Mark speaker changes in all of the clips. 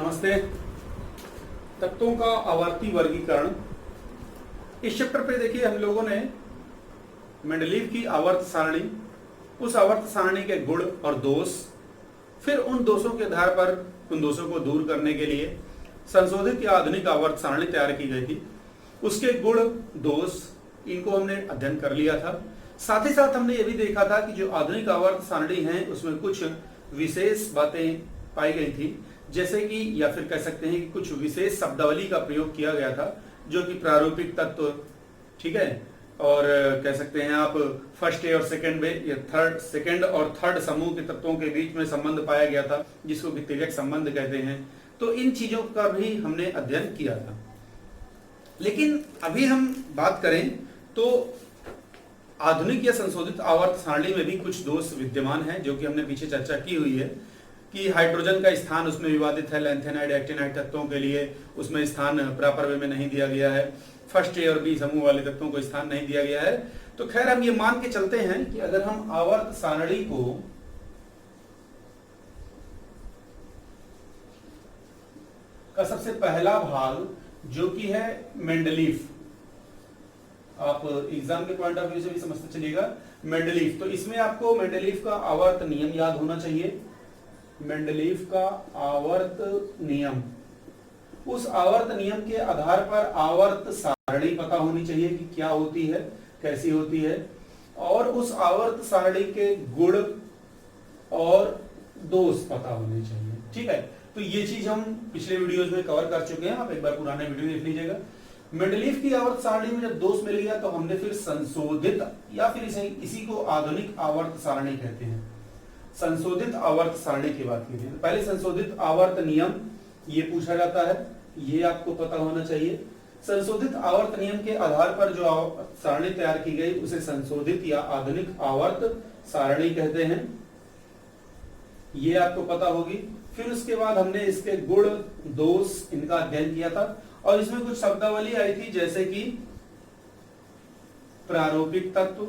Speaker 1: नमस्ते। तत्वों का आवर्ती वर्गीकरण। इस चैप्टर पे देखिए हम लोगों ने मेंडलीव की आवर्त सारणी, उस आवर्त सारणी के गुण और दोष, फिर उन दोषों के आधार पर उन दोषों को दूर करने के लिए संशोधित या आधुनिक आवर्त सारणी तैयार की गई थी। उसके गुण दोष इनको हमने अध्ययन कर लिया था। साथ ही साथ हमने ये भी देखा था कि जो आधुनिक आवर्त सारणी है उसमें कुछ विशेष बातें पाई गई थी, जैसे कि या फिर कह सकते हैं कि कुछ विशेष शब्दावली का प्रयोग किया गया था, जो कि प्रारूपिक तत्व, ठीक है, और कह सकते हैं आप फर्स्ट और सेकंड में या सेकंड और थर्ड समूह के तत्वों के बीच में संबंध पाया गया था, जिसको कि तिर्यक संबंध कहते हैं। तो इन चीजों का भी हमने अध्ययन किया था। लेकिन अभी हम बात करें तो आधुनिक या संशोधित आवर्त सारणी में भी कुछ दोष विद्यमान हैं, जो कि हमने पीछे चर्चा की हुई है कि हाइड्रोजन का स्थान उसमें विवादित है। लैंथेनाइड एक्टिनाइड तत्वों के लिए उसमें स्थान प्रॉपर वे में नहीं दिया गया है। फर्स्ट ए और बी समूह वाले तत्वों को स्थान नहीं दिया गया है। तो खैर हम ये मान के चलते हैं कि अगर हम आवर्त सारणी को का सबसे पहला भाग जो कि है मेंडलीव, आप एग्जाम के पॉइंट ऑफ व्यू से भी समझते चलिएगा मेंडलीव, तो इसमें आपको मेंडलीव का आवर्त नियम याद होना चाहिए। मेंडलीव का आवर्त नियम, उस आवर्त नियम के आधार पर आवर्त सारणी पता होनी चाहिए कि क्या होती है, कैसी होती है, और उस आवर्त सारणी के गुण और दोष पता होने चाहिए। ठीक है, तो ये चीज हम पिछले वीडियोस में कवर कर चुके हैं, आप एक बार पुराने वीडियो देख लीजिएगा। मेंडलीव की आवर्त सारणी में जब दोष मिल गया तो हमने फिर संशोधित या फिर इसी को आधुनिक आवर्त सारणी कहते हैं, संशोधित आवर्त सारणी की बात की थी। पहले संशोधित आवर्त नियम ये पूछा जाता है, ये आपको पता होना चाहिए। संशोधित आवर्त नियम के आधार पर जो सारणी तैयार की गई उसे संशोधित या आधुनिक आवर्त सारणी कहते हैं, ये आपको पता होगी। फिर उसके बाद हमने इसके गुण दोष इनका अध्ययन किया था, और इसमें कुछ शब्दावली आई थी, जैसे कि प्रारूपिक तत्व,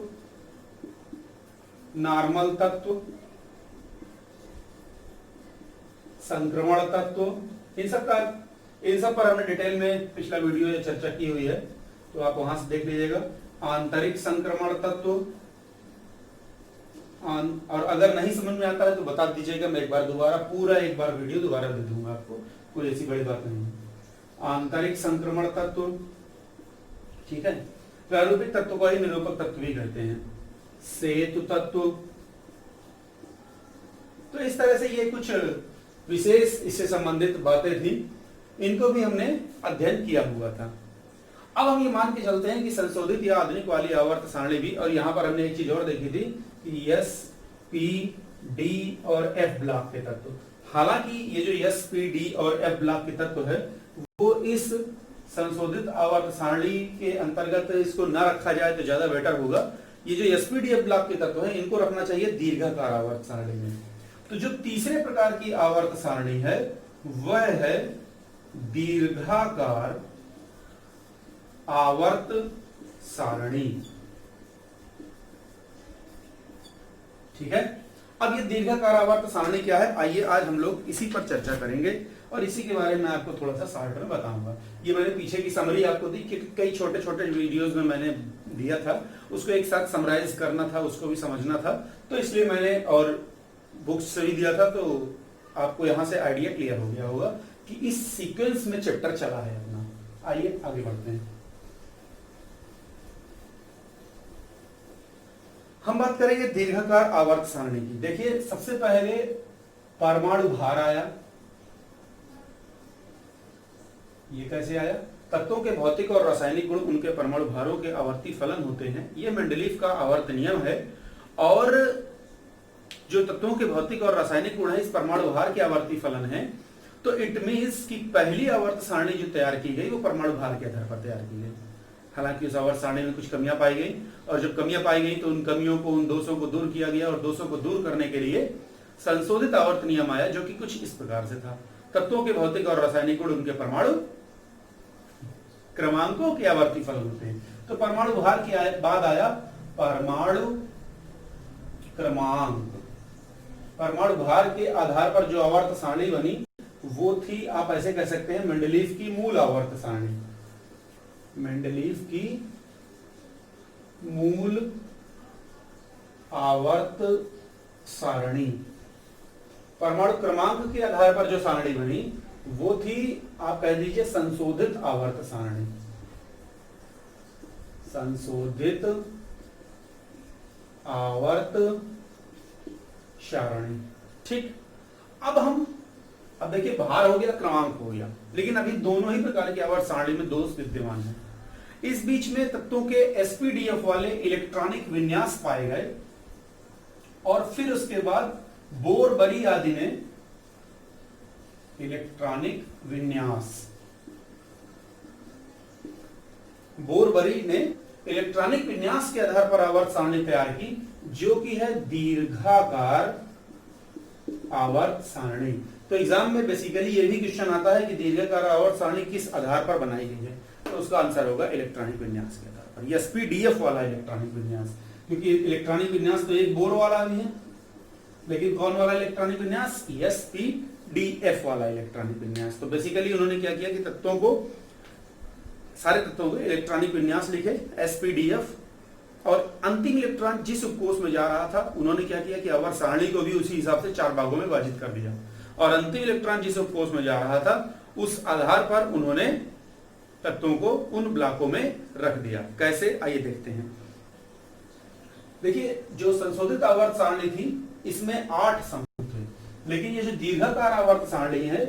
Speaker 1: नॉर्मल तत्व, संक्रमण तत्व, इन सब पर हमने डिटेल में पिछला वीडियो या चर्चा की हुई है, तो आप वहां से देख लीजिएगा। आंतरिक संक्रमण तत्व, और अगर नहीं समझ में आता है तो बता दीजिएगा, मैं एक बार वीडियो दोबारा दे दूंगा आपको, कोई ऐसी बड़ी बात नहीं है। आंतरिक संक्रमण तत्व, ठीक है, प्रारूपिक तत्व को ही निरूपक तत्व भी कहते हैं। सेतु तत्व, तो इस तरह से ये कुछ विशेष इससे संबंधित बातें थी, इनको भी हमने अध्ययन किया हुआ था। अब हम ये मान के चलते हैं कि संशोधित या आधुनिक वाली आवर्त सारणी भी, और यहां पर हमने एक चीज और देखी थी कि एस, पी, डी और एफ ब्लॉक के तत्व। हालांकि ये जो एस, पी, डी और एफ ब्लॉक के तत्व है वो इस संशोधित आवर्त सारणी के अंतर्गत इसको न रखा जाए तो ज्यादा बेटर होगा। ये जो S, P, D, F block के तत्व है इनको रखना चाहिए दीर्घाकार आवर्त सारणी में। तो जो तीसरे प्रकार की आवर्त सारणी है वह है दीर्घाकार आवर्त सारणी। ठीक है, अब ये दीर्घाकार आवर्त सारणी क्या है, आइए आज हम लोग इसी पर चर्चा करेंगे, और इसी के बारे में आपको थोड़ा सा शॉर्ट में बताऊंगा। ये मैंने पीछे की समरी आपको दी कि कई छोटे छोटे वीडियोस में मैंने दिया था, उसको एक साथ समराइज करना था, उसको भी समझना था, तो इसलिए मैंने और बुक्स से भी दिया था, तो आपको यहां से आइडिया क्लियर हो गया होगा कि इस सीक्वेंस में चैप्टर चला है अपना। आइए आगे बढ़ते हैं। हम बात करेंगे दीर्घाकार आवर्त सारणी की। देखिए सबसे पहले परमाणु भार आया। ये कैसे आया? तत्वों के भौतिक और रासायनिक गुण उनके परमाणु भारों के आवर्ती फलन होते हैं, ये मेंडलीव का आवर्त नियम है। और जो तत्वों के भौतिक और रासायनिक गुण है इस परमाणु भार के आवर्ती फलन है, तो इट मींस की पहली आवर्त सारणी जो तैयार की गई वो परमाणु भार के आधार पर तैयार की गई। हालांकि उस आवर्त सारणी में कुछ कमियां पाई गई, और जब कमियां पाई गई तो उन कमियों को, उन दोषों को दूर किया गया, और दोषों को दूर करने के लिए संशोधित आवर्त नियम आया, जो कि कुछ इस प्रकार से था। तत्वों के भौतिक और रासायनिक गुण उनके परमाणु क्रमांकों के आवर्ती फलन होते हैं। तो परमाणु भार के बाद आया परमाणु क्रमांक। परमाणु भार के आधार पर जो आवर्त सारणी बनी वो थी, आप ऐसे कह सकते हैं, मेंडलीव की मूल आवर्त सारणी। मेंडलीव की मूल आवर्त सारणी, परमाणु क्रमांक के आधार पर जो सारणी बनी वो थी, आप कह दीजिए, संशोधित आवर्त सारणी। संशोधित आवर्त सारणी। ठीक, अब देखिए, भार हो गया, क्रमांक हो गया, लेकिन अभी दोनों ही प्रकार की आवर्त सारणी में दोष विद्यमान है। इस बीच में तत्वों के एसपीडीएफ वाले इलेक्ट्रॉनिक विन्यास पाए गए और फिर उसके बाद बोरबरी आदि ने इलेक्ट्रॉनिक विन्यास, बोरबरी ने इलेक्ट्रॉनिक विन्यास के आधार पर आवर्त सारणी तैयार की, जो कि है दीर्घाकार आवर्त सारणी। तो एग्जाम में बेसिकली ये भी क्वेश्चन आता है कि दीर्घाकार आवर्त सारणी किस आधार पर बनाई गई है, तो उसका आंसर होगा इलेक्ट्रॉनिक विन्यास के आधार पर, एसपीडीएफ वाला इलेक्ट्रॉनिक विन्यास। क्योंकि इलेक्ट्रॉनिक विन्यास तो एक बोर वाला भी है, लेकिन कौन वाला इलेक्ट्रॉनिक विन्यास? एसपीडीएफ वाला इलेक्ट्रॉनिक विन्यास। तो बेसिकली उन्होंने क्या किया कि तत्वों को, सारे तत्वों को इलेक्ट्रॉनिक विन्यास लिखे, एसपीडीएफ, और अंतिम इलेक्ट्रॉन जिस उपकोष में जा रहा था उन्होंने क्या किया कि आवर्त सारणी को भी उसी हिसाब से 4 भागों में विभाजित कर दिया, और अंतिम इलेक्ट्रॉन जिस उपकोष में जा रहा था उस आधार पर उन्होंने तत्वों को उन ब्लॉकों में रख दिया। कैसे, आइए देखते हैं। देखिए, जो संशोधित आवर्त सारणी थी इसमें 8 समूह थे, लेकिन ये जो दीर्घाकार आवर्त सारणी है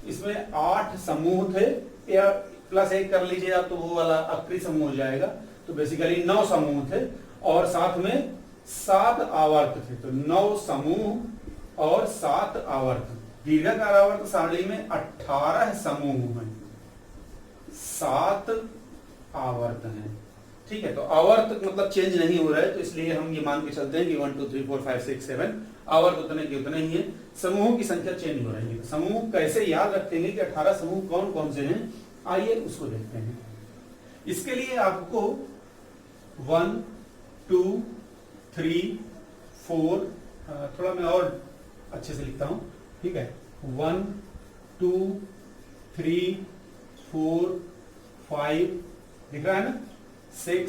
Speaker 1: इसमें 8 समूह थे, या +1 कर लीजिए आप तो वो वाला आखिरी समूह हो जाएगा। तो बेसिकली 9 समूह थे और साथ में 7 आवर्त थे, तो 9 समूह और 7 आवर्त। दीर्घाकार आवर्त सारणी में 18 समूह हैं, 7 आवर्त हैं। ठीक है, तो आवर्त मतलब चेंज नहीं हो रहा है, तो इसलिए हम ये मान के चलते हैं कि 1 2 3 4 5 6 7 आवर्त उतने के उतने ही है, समूहों की संख्या चेंज हो रही है। समूह कैसे याद रखेंगे कि 18 समूह कौन कौन से हैं, आइए उसको देखते हैं। इसके लिए आपको 1 2 3 4, थोड़ा मैं और अच्छे से लिखता हूं, ठीक है, 1 2 3 4 5, दिख रहा है ना, 6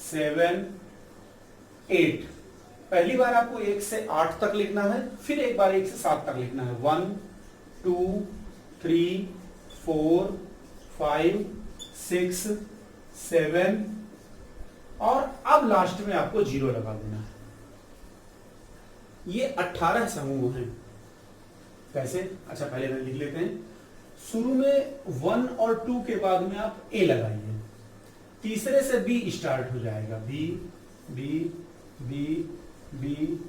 Speaker 1: 7 8। पहली बार आपको 1 से 8 तक लिखना है, फिर एक बार 1 से 7 तक लिखना है। 1 2 3 4 5 6 7, और अब लास्ट में आपको 0 लगा देना है। ये 18 समूह हैं। कैसे? अच्छा, पहले मैं लिख लेते हैं। शुरू में 1 और 2 के बाद में आप ए लगाइए, तीसरे से बी स्टार्ट हो जाएगा, बी बी बी बी,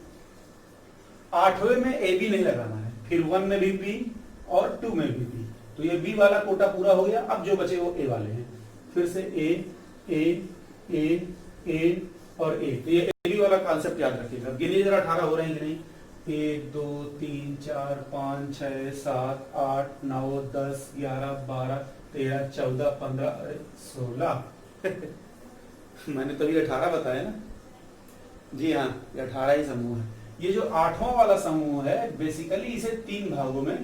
Speaker 1: 8वें में ए बी नहीं लगाना है, फिर 1 में भी बी और 2 में भी बी। तो ये बी वाला कोटा पूरा हो गया, अब जो बचे वो ए वाले हैं, फिर से ए ए ए ए और ए। तो ये ए बी वाला कॉन्सेप्ट याद रखिएगा। गिनिए जरा 18 हो रहे हैं कि नहीं। 1 2 3 4 5 6 7 8 9 10 11 12 13 14 15 16 मैंने तो ये 18 बताया ना। जी हाँ, ये 18 ही समूह है। ये जो 8वां वाला समूह है बेसिकली इसे 3 भागों में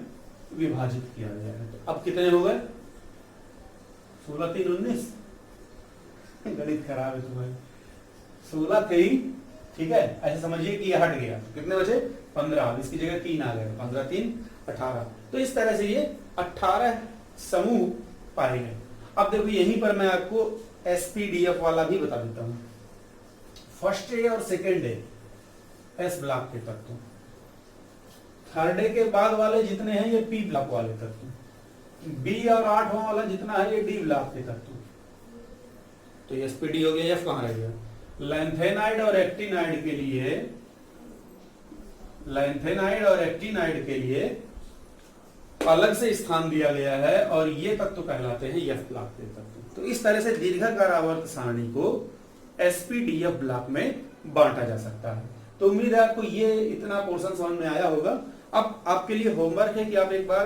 Speaker 1: विभाजित किया गया है। तो अब कितने हो गए? 16 3 19। गणित खराब है तुम्हारी। 16 3, ठीक है, ऐसे समझिए कि ये हट गया, कितने बचे? 15। अब इसकी जगह 3 आ गए, 15 3 18। तो इस तरह से ये 18 समूह पाए गए। अब देखो यहीं पर मैं आपको एसपीडीएफ वाला भी बता देता हूं। फर्स्ट ए और सेकेंड ए एस ब्लॉक के तत्व, थर्ड ए के बाद वाले जितने हैं ये पी ब्लॉक वाले तत्व, बी और 8वां वाला जितना है ये डी ब्लॉक के तत्व। तो ये एसपीडी हो गया, एफ कहां रह गया? लैंथेनाइड और एक्टिनाइड के लिए, लैंथेनाइड और एक्टिनाइड के लिए अलग से स्थान दिया गया है और ये तत्व कहलाते हैं एफ ब्लॉक के तत्व। तो इस तरह से दीर्घाकार आवर्त सारणी को एसपीडीएफ ब्लॉक में बांटा जा सकता है। तो उम्मीद है आपको ये इतना पोर्शन समझ में आया होगा। अब आपके लिए होमवर्क है कि आप एक बार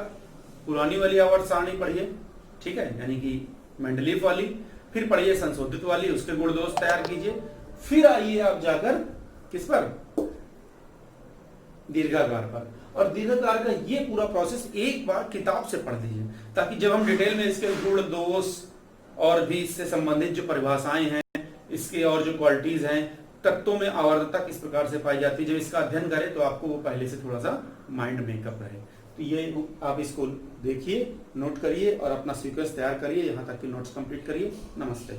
Speaker 1: पुरानी वाली आवर्त सारणी पढ़िए, ठीक है, यानी कि मेंडलीफ वाली, फिर पढ़िए संशोधित वाली, उसके गुण दोष तैयार कीजिए, फिर आइए आप जाकर किस पर, दीर्घाकार पर। और दीर्घाकार का ये पूरा प्रोसेस एक बार किताब से पढ़ लीजिए, ताकि जब हम डिटेल में इसके गुण दोष और भी इससे संबंधित जो परिभाषाएं हैं, इसके और जो क्वालिटीज हैं, तत्वों में आवर्तता किस प्रकार से पाई जाती है, जब इसका अध्ययन करें तो आपको वो पहले से थोड़ा सा माइंड मेकअप रहे। तो ये आप इसको देखिए, नोट करिए और अपना सीक्वेंस तैयार करिए, यहाँ तक कि नोट्स कंप्लीट करिए। नमस्ते।